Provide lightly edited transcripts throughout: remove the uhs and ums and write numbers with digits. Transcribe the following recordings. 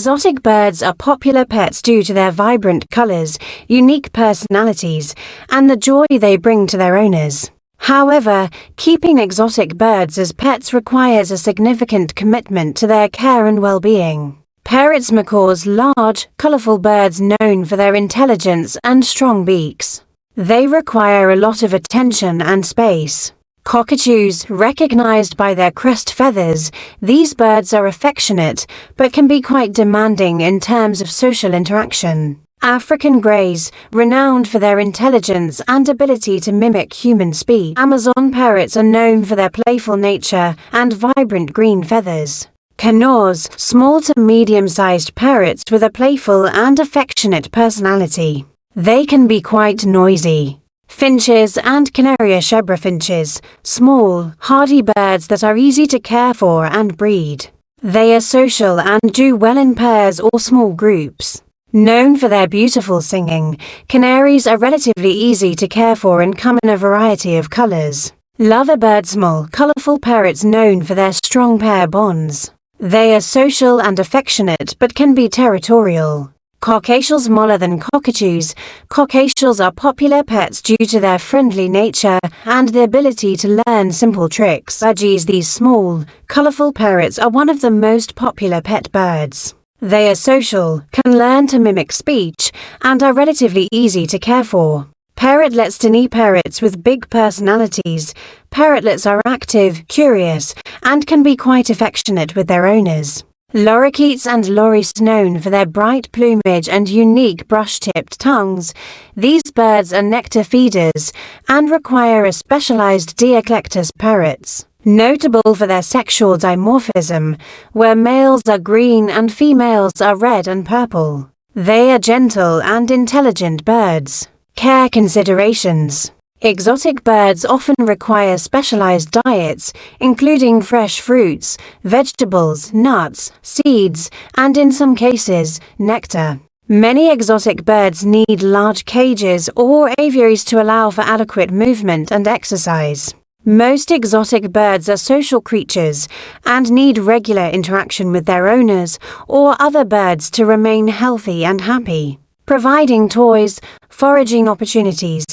Exotic birds are popular pets due to their vibrant colors, unique personalities, and the joy they bring to their owners. However, keeping exotic birds as pets requires a significant commitment to their care and well-being. Parrots, macaws, large, colorful birds known for their intelligence and strong beaks. They require a lot of attention and space. Cockatoos, recognized by their crest feathers, these birds are affectionate, but can be quite demanding in terms of social interaction. African greys, renowned for their intelligence and ability to mimic human speech. Amazon parrots are known for their playful nature and vibrant green feathers. Canaries, small to medium-sized parrots with a playful and affectionate personality. They can be quite noisy. Finches and canaries, finches, small, hardy birds that are easy to care for and breed. They are social and do well in pairs or small groups. Known for their beautiful singing, canaries are relatively easy to care for and come in a variety of colors. Loverbird, small, colorful parrots known for their strong pair bonds. They are social and affectionate but can be territorial. Cockatiels, smaller than cockatoos. Cockatiels are popular pets due to their friendly nature and the ability to learn simple tricks. Budgies, these small, colorful parrots are one of the most popular pet birds. They are social, can learn to mimic speech, and are relatively easy to care for. Parrotlets, tiny parrots with big personalities. Parrotlets are active, curious, and can be quite affectionate with their owners. Lorikeets and lories, known for their bright plumage and unique brush-tipped tongues. These birds are nectar feeders and require a specialized Dialectus parrots. Notable for their sexual dimorphism, where males are green and females are red and purple. They are gentle and intelligent birds. Care considerations. Exotic birds often require specialized diets, including fresh fruits, vegetables, nuts, seeds, and in some cases, nectar. Many exotic birds need large cages or aviaries to allow for adequate movement and exercise. Most exotic birds are social creatures and need regular interaction with their owners or other birds to remain healthy and happy. Providing toys, foraging opportunities,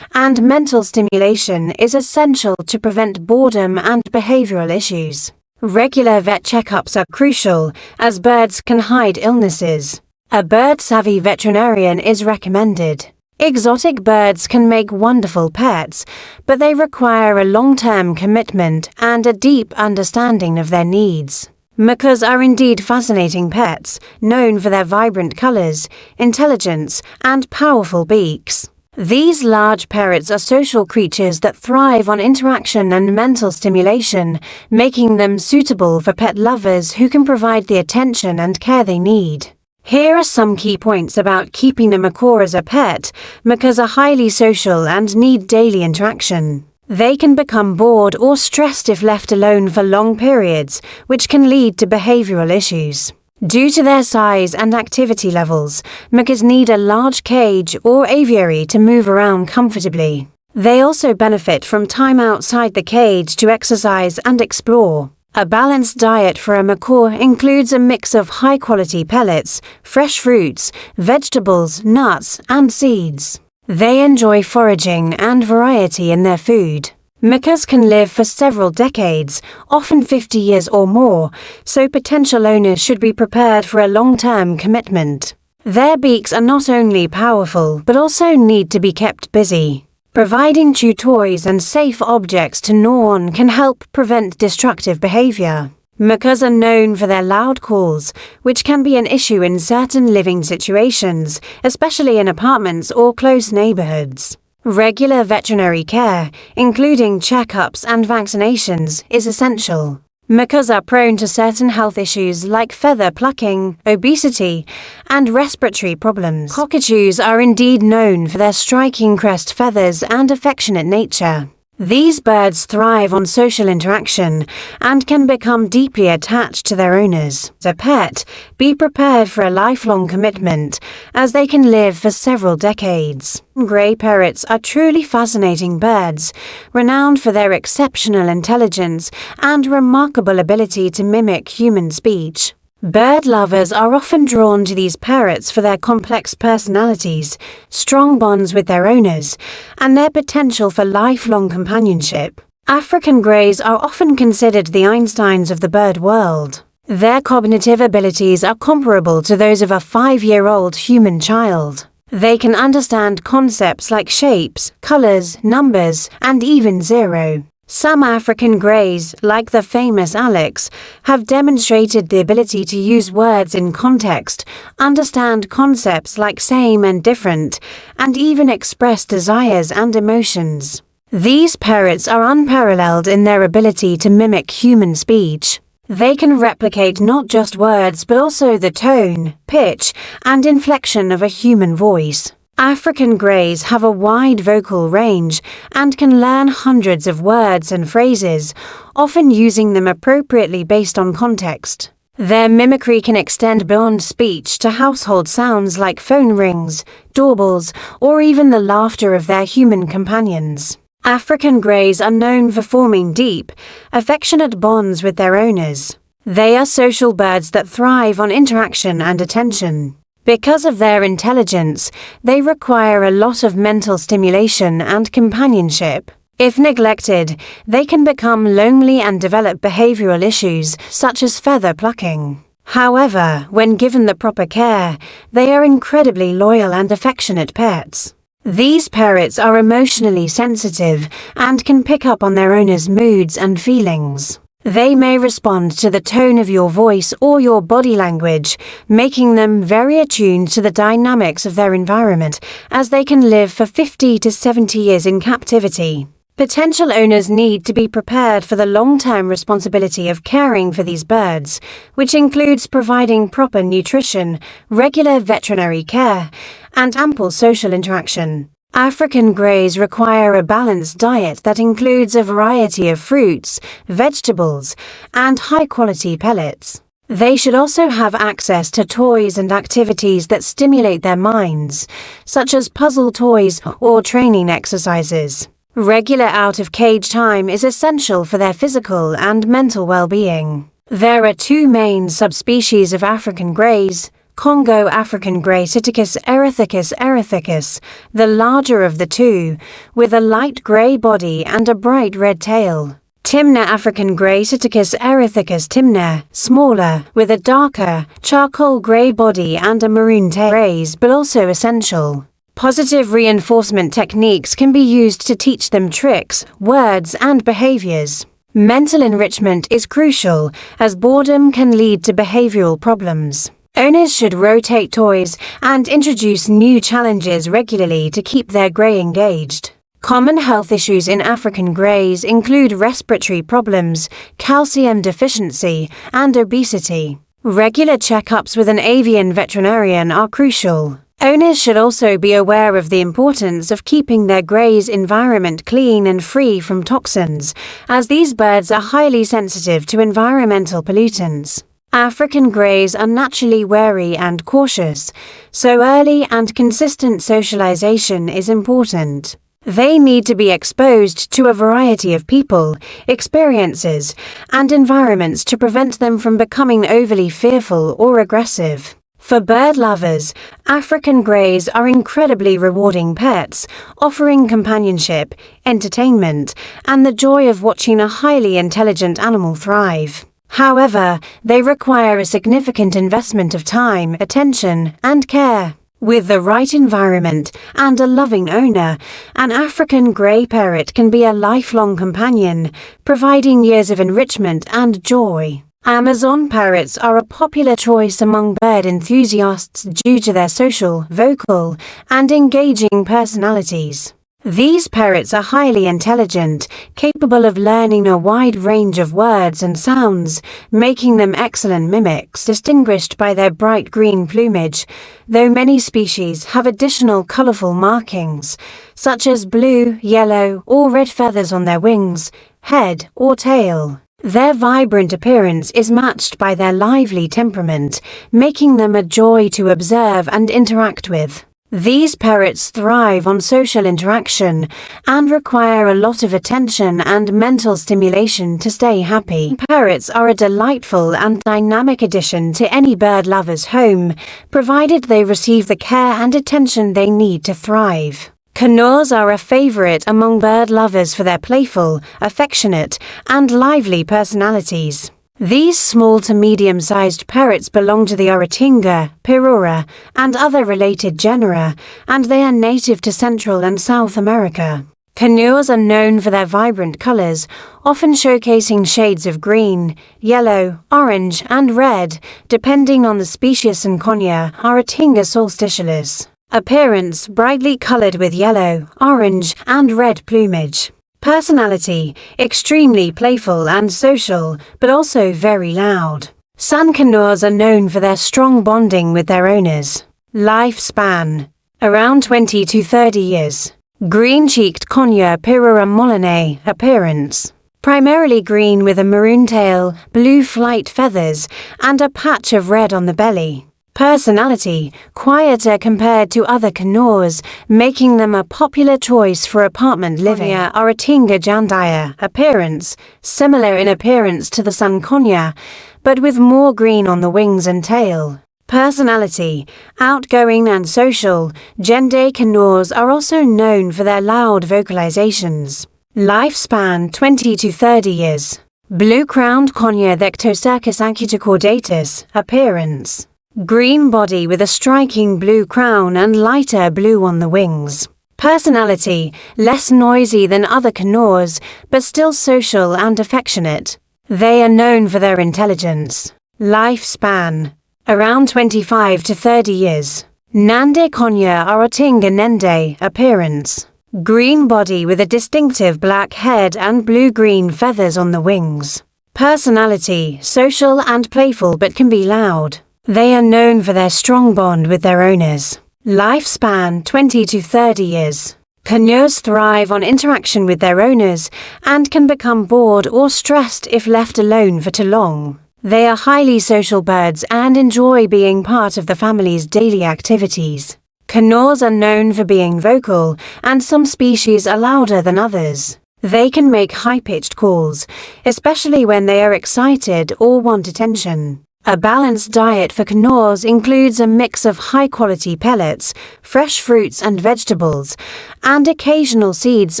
and mental stimulation is essential to prevent boredom and behavioral issues. Regular vet checkups are crucial, as birds can hide illnesses. A bird-savvy veterinarian is recommended. Exotic birds can make wonderful pets, but they require a long-term commitment and a deep understanding of their needs. Macaws are indeed fascinating pets, known for their vibrant colors, intelligence, and powerful beaks. These large parrots are social creatures that thrive on interaction and mental stimulation, making them suitable for pet lovers who can provide the attention and care they need. Here are some key points about keeping a macaw as a pet. Macaws are highly social and need daily interaction. They can become bored or stressed if left alone for long periods, which can lead to behavioral issues. Due to their size and activity levels, macaws need a large cage or aviary to move around comfortably. They also benefit from time outside the cage to exercise and explore. A balanced diet for a macaw includes a mix of high-quality pellets, fresh fruits, vegetables, nuts, and seeds. They enjoy foraging and variety in their food. Macaws can live for several decades, often 50 years or more, so potential owners should be prepared for a long-term commitment. Their beaks are not only powerful but also need to be kept busy. Providing chew toys and safe objects to gnaw on can help prevent destructive behavior. Macaws are known for their loud calls, which can be an issue in certain living situations, especially in apartments or close neighborhoods. Regular veterinary care, including checkups and vaccinations, is essential. Macaws are prone to certain health issues like feather plucking, obesity, and respiratory problems. Cockatoos are indeed known for their striking crest feathers and affectionate nature. These birds thrive on social interaction and can become deeply attached to their owners. As a pet, be prepared for a lifelong commitment, as they can live for several decades. Grey parrots are truly fascinating birds, renowned for their exceptional intelligence and remarkable ability to mimic human speech. Bird lovers are often drawn to these parrots for their complex personalities, strong bonds with their owners, and their potential for lifelong companionship. African greys are often considered the Einsteins of the bird world. Their cognitive abilities are comparable to those of a 5-year-old human child. They can understand concepts like shapes, colors, numbers, and even zero. Some African greys, like the famous Alex, have demonstrated the ability to use words in context, understand concepts like same and different, and even express desires and emotions. These parrots are unparalleled in their ability to mimic human speech. They can replicate not just words but also the tone, pitch, and inflection of a human voice. African greys have a wide vocal range and can learn hundreds of words and phrases, often using them appropriately based on context. Their mimicry can extend beyond speech to household sounds like phone rings, doorbells, or even the laughter of their human companions. African greys are known for forming deep, affectionate bonds with their owners. They are social birds that thrive on interaction and attention. Because of their intelligence, they require a lot of mental stimulation and companionship. If neglected, they can become lonely and develop behavioral issues such as feather plucking. However, when given the proper care, they are incredibly loyal and affectionate pets. These parrots are emotionally sensitive and can pick up on their owner's moods and feelings. They may respond to the tone of your voice or your body language, making them very attuned to the dynamics of their environment, as they can live for 50 to 70 years in captivity. Potential owners need to be prepared for the long-term responsibility of caring for these birds, which includes providing proper nutrition, regular veterinary care, and ample social interaction. African greys require a balanced diet that includes a variety of fruits, vegetables, and high-quality pellets. They should also have access to toys and activities that stimulate their minds, such as puzzle toys or training exercises. Regular out-of-cage time is essential for their physical and mental well-being. There are two main subspecies of African greys: Congo African grey Psittacus erithicus erithicus, the larger of the two, with a light grey body and a bright red tail. Timna African grey Psittacus erithicus timna, smaller, with a darker, charcoal grey body and a maroon tail. Greys, but also essential. Positive reinforcement techniques can be used to teach them tricks, words, and behaviors. Mental enrichment is crucial, as boredom can lead to behavioral problems. Owners should rotate toys and introduce new challenges regularly to keep their grey engaged. Common health issues in African greys include respiratory problems, calcium deficiency, and obesity. Regular checkups with an avian veterinarian are crucial. Owners should also be aware of the importance of keeping their greys' environment clean and free from toxins, as these birds are highly sensitive to environmental pollutants. African greys are naturally wary and cautious, so early and consistent socialization is important. They need to be exposed to a variety of people, experiences, and environments to prevent them from becoming overly fearful or aggressive. For bird lovers, African greys are incredibly rewarding pets, offering companionship, entertainment, and the joy of watching a highly intelligent animal thrive. However, they require a significant investment of time, attention, and care. With the right environment and a loving owner, an African grey parrot can be a lifelong companion, providing years of enrichment and joy. Amazon parrots are a popular choice among bird enthusiasts due to their social, vocal, and engaging personalities. These parrots are highly intelligent, capable of learning a wide range of words and sounds, making them excellent mimics, distinguished by their bright green plumage, though many species have additional colorful markings, such as blue, yellow, or red feathers on their wings, head, or tail. Their vibrant appearance is matched by their lively temperament, making them a joy to observe and interact with. These parrots thrive on social interaction and require a lot of attention and mental stimulation to stay happy. Parrots are a delightful and dynamic addition to any bird lover's home, provided they receive the care and attention they need to thrive. Canaries are a favorite among bird lovers for their playful, affectionate, and lively personalities. These small to medium-sized parrots belong to the Oratinga, Pirora, and other related genera, and they are native to Central and South America. Canaries are known for their vibrant colors, often showcasing shades of green, yellow, orange, and red, depending on the species. Cinconia Oratinga solstitialis. Appearance: brightly colored with yellow, orange, and red plumage. Personality: extremely playful and social, but also very loud. Sun canaries are known for their strong bonding with their owners. Lifespan: around 20 to 30 years. Green-cheeked Conia Pirora molinae. Appearance: primarily green with a maroon tail, blue flight feathers, and a patch of red on the belly. Personality: quieter compared to other canaries, making them a popular choice for apartment living. Oratinga jandaya. Appearance: similar in appearance to the sun conia, but with more green on the wings and tail. Personality: outgoing and social. Jandaya canaries are also known for their loud vocalizations. Lifespan: 20 to 30 years. Blue-crowned Conia Thectocercus acuticaudatus. Appearance: green body with a striking blue crown and lighter blue on the wings. Personality: less noisy than other canaries, but still social and affectionate. They are known for their intelligence. Lifespan: around 25 to 30 years. Nande Conia Oratinga nende. Appearance: green body with a distinctive black head and blue-green feathers on the wings. Personality: social and playful but can be loud. They are known for their strong bond with their owners. Lifespan: 20 to 30 years. Canaries thrive on interaction with their owners and can become bored or stressed if left alone for too long. They are highly social birds and enjoy being part of the family's daily activities. Canaries are known for being vocal, and some species are louder than others. They can make high-pitched calls, especially when they are excited or want attention. A balanced diet for canaries includes a mix of high-quality pellets, fresh fruits and vegetables, and occasional seeds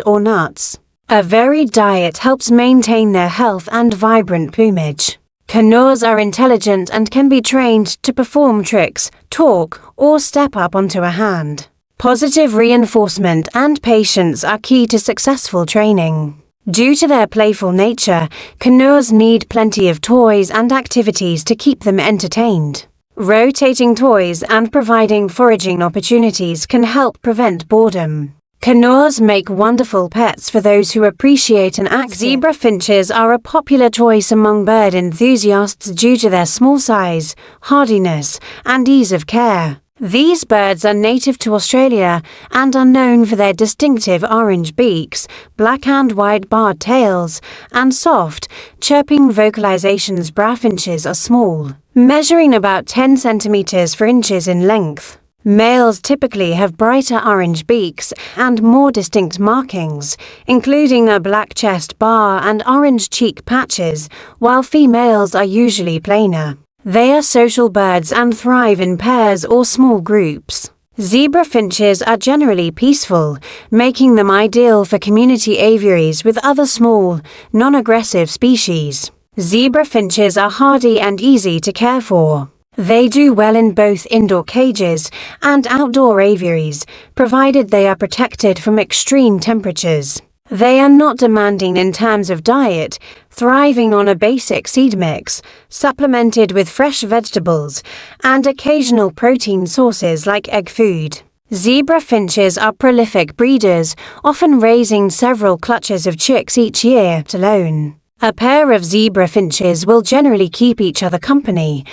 or nuts. A varied diet helps maintain their health and vibrant plumage. Canaries are intelligent and can be trained to perform tricks, talk, or step up onto a hand. Positive reinforcement and patience are key to successful training. Due to their playful nature, canaries need plenty of toys and activities to keep them entertained. Rotating toys and providing foraging opportunities can help prevent boredom. Canaries make wonderful pets for those who appreciate an active. Zebra finches are a popular choice among bird enthusiasts due to their small size, hardiness, and ease of care. These birds are native to Australia and are known for their distinctive orange beaks, black and white barred tails, and soft, chirping vocalizations. Finches are small, measuring about 10 centimeters for inches in length. Males typically have brighter orange beaks and more distinct markings, including a black chest bar and orange cheek patches, while females are usually plainer. They are social birds and thrive in pairs or small groups. Zebra finches are generally peaceful, making them ideal for community aviaries with other small, non-aggressive species. Zebra finches are hardy and easy to care for. They do well in both indoor cages and outdoor aviaries, provided they are protected from extreme temperatures. They are not demanding in terms of diet, thriving on a basic seed mix, supplemented with fresh vegetables, and occasional protein sources like egg food. Zebra finches are prolific breeders, often raising several clutches of chicks each year alone. A pair of zebra finches will generally keep each other company,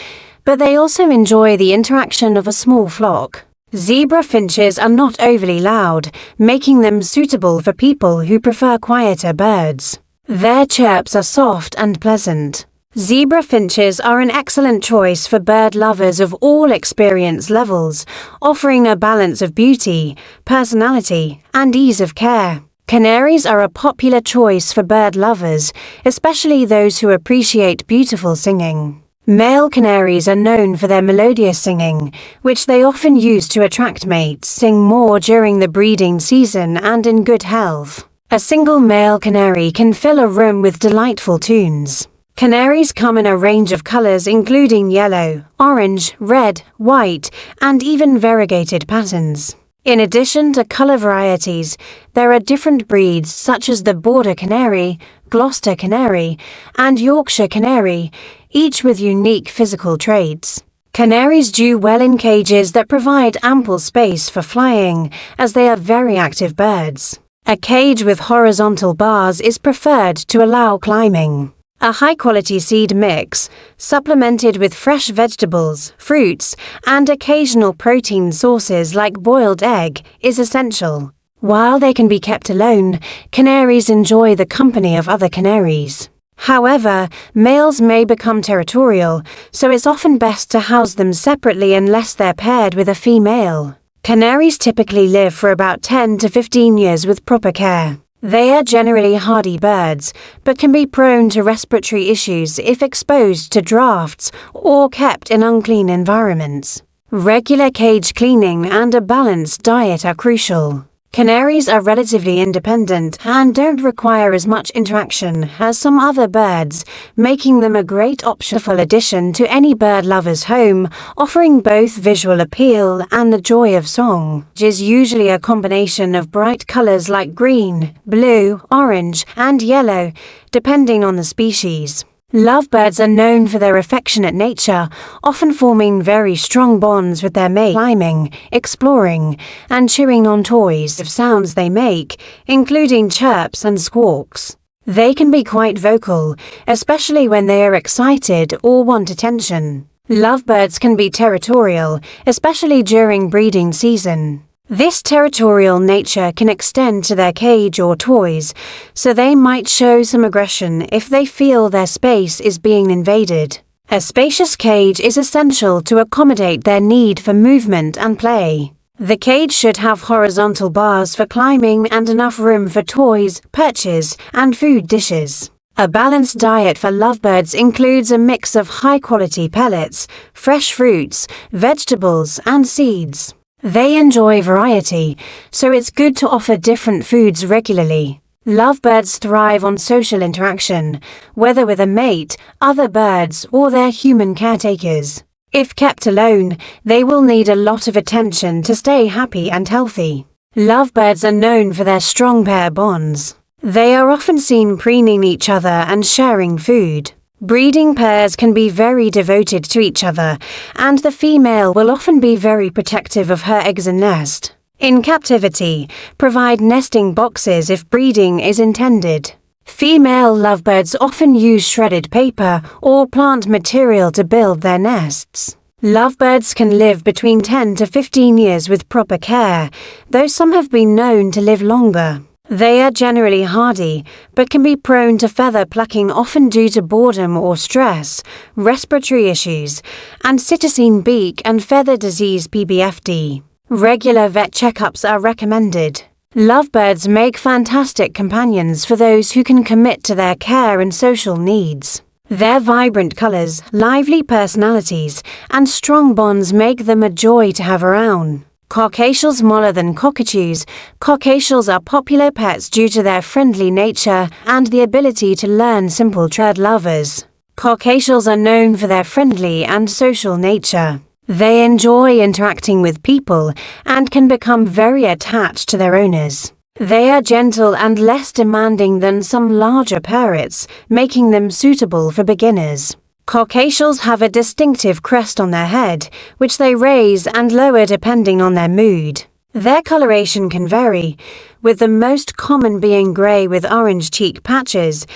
but they also enjoy the interaction of a small flock. Zebra finches are not overly loud, making them suitable for people who prefer quieter birds. Their chirps are soft and pleasant. Zebra finches are an excellent choice for bird lovers of all experience levels, offering a balance of beauty, personality, and ease of care. Canaries are a popular choice for bird lovers, especially those who appreciate beautiful singing. Male canaries are known for their melodious singing, which they often use to attract mates. Sing more during the breeding season and in good health. A single male canary can fill a room with delightful tunes. Canaries come in a range of colors including yellow, orange, red, white, and even variegated patterns. In addition to color varieties, there are different breeds such as the Border Canary, Gloucester Canary, and Yorkshire Canary, each with unique physical traits. Canaries do well in cages that provide ample space for flying, as they are very active birds. A cage with horizontal bars is preferred to allow climbing. A high-quality seed mix, supplemented with fresh vegetables, fruits, and occasional protein sources like boiled egg, is essential. While they can be kept alone, canaries enjoy the company of other canaries. However, males may become territorial, so it's often best to house them separately unless they're paired with a female. Canaries typically live for about 10 to 15 years with proper care. They are generally hardy birds, but can be prone to respiratory issues if exposed to drafts or kept in unclean environments. Regular cage cleaning and a balanced diet are crucial. Canaries are relatively independent and don't require as much interaction as some other birds, making them a great optional addition to any bird lover's home, offering both visual appeal and the joy of song. It is usually a combination of bright colors like green, blue, orange, and yellow, depending on the species. Lovebirds are known for their affectionate nature, often forming very strong bonds with their mate, climbing, exploring, and chewing on toys of sounds they make, including chirps and squawks. They can be quite vocal, especially when they are excited or want attention. Lovebirds can be territorial, especially during breeding season. This territorial nature can extend to their cage or toys, so they might show some aggression if they feel their space is being invaded. A spacious cage is essential to accommodate their need for movement and play. The cage should have horizontal bars for climbing and enough room for toys, perches, and food dishes. A balanced diet for lovebirds includes a mix of high-quality pellets, fresh fruits, vegetables, and seeds. They enjoy variety, so it's good to offer different foods regularly. Lovebirds thrive on social interaction, whether with a mate, other birds, or their human caretakers. If kept alone, they will need a lot of attention to stay happy and healthy. Lovebirds are known for their strong pair bonds. They are often seen preening each other and sharing food. Breeding pairs can be very devoted to each other, and the female will often be very protective of her eggs and nest. In captivity, provide nesting boxes if breeding is intended. Female lovebirds often use shredded paper or plant material to build their nests. Lovebirds can live between 10 to 15 years with proper care, though some have been known to live longer. They are generally hardy, but can be prone to feather plucking often due to boredom or stress, respiratory issues, and cytosine beak and feather disease PBFD. Regular vet checkups are recommended. Lovebirds make fantastic companions for those who can commit to their care and social needs. Their vibrant colors, lively personalities, and strong bonds make them a joy to have around. Caucasials smaller than cockatoos. Caucasials are popular pets due to their friendly nature and the ability to learn simple bird lovers. Caucasials are known for their friendly and social nature. They enjoy interacting with people and can become very attached to their owners. They are gentle and less demanding than some larger parrots, making them suitable for beginners. Caucasials have a distinctive crest on their head, which they raise and lower depending on their mood. Their coloration can vary, with the most common being grey with orange cheek patches,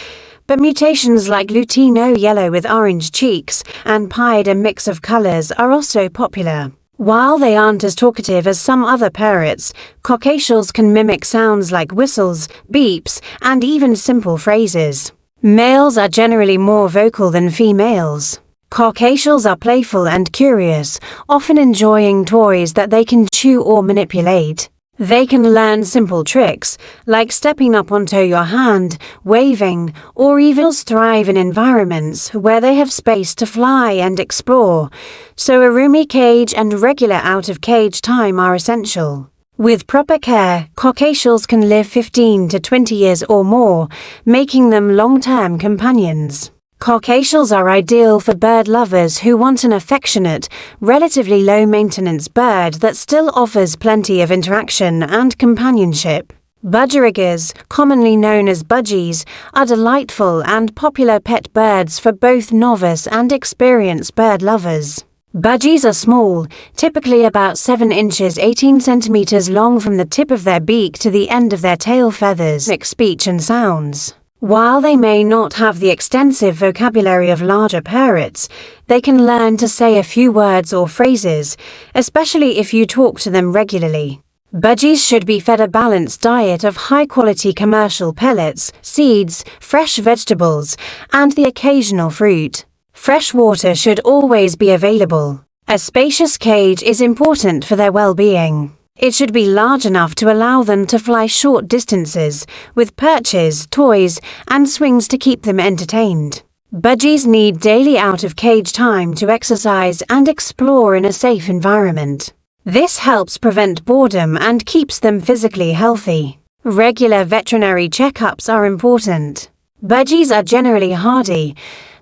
but mutations like Lutino yellow with orange cheeks and pied a mix of colours are also popular. While they aren't as talkative as some other parrots, Caucasials can mimic sounds like whistles, beeps, and even simple phrases. Males are generally more vocal than females. Caucasials are playful and curious, often enjoying toys that they can chew or manipulate. They can learn simple tricks, like stepping up onto your hand, waving, or even thrive in environments where they have space to fly and explore, so a roomy cage and regular out-of-cage time are essential. With proper care, Caucasials can live 15 to 20 years or more, making them long-term companions. Caucasials are ideal for bird lovers who want an affectionate, relatively low-maintenance bird that still offers plenty of interaction and companionship. Budgeriggers, commonly known as budgies, are delightful and popular pet birds for both novice and experienced bird lovers. Budgies are small, typically about 7 inches 18 centimeters long from the tip of their beak to the end of their tail feathers, make speech and sounds. While they may not have the extensive vocabulary of larger parrots, they can learn to say a few words or phrases, especially if you talk to them regularly. Budgies should be fed a balanced diet of high-quality commercial pellets, seeds, fresh vegetables, and the occasional fruit. Fresh water should always be available. A spacious cage is important for their well-being. It should be large enough to allow them to fly short distances, with perches, toys, and swings to keep them entertained. Budgies need daily out-of-cage time to exercise and explore in a safe environment. This helps prevent boredom and keeps them physically healthy. Regular veterinary checkups are important. Budgies are generally hardy,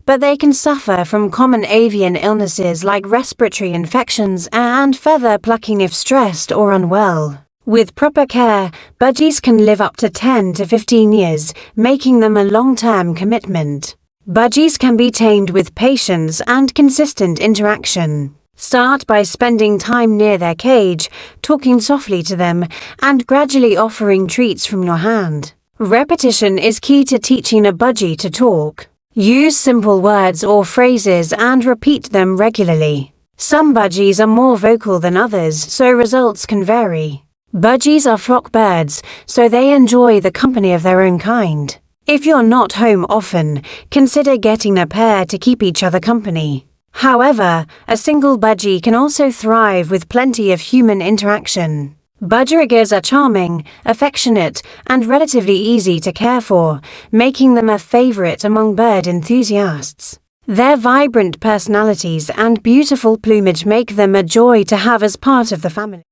but they can suffer from common avian illnesses like respiratory infections and feather plucking if stressed or unwell. With proper care, budgies can live up to 10 to 15 years, making them a long-term commitment. Budgies can be tamed with patience and consistent interaction. Start by spending time near their cage, talking softly to them, and gradually offering treats from your hand. Repetition is key to teaching a budgie to talk. Use simple words or phrases and repeat them regularly. Some budgies are more vocal than others, so results can vary. Budgies are flock birds, so they enjoy the company of their own kind. If you're not home often, consider getting a pair to keep each other company. However, a single budgie can also thrive with plenty of human interaction. Budgeriggers are charming, affectionate, and relatively easy to care for, making them a favorite among bird enthusiasts. Their vibrant personalities and beautiful plumage make them a joy to have as part of the family.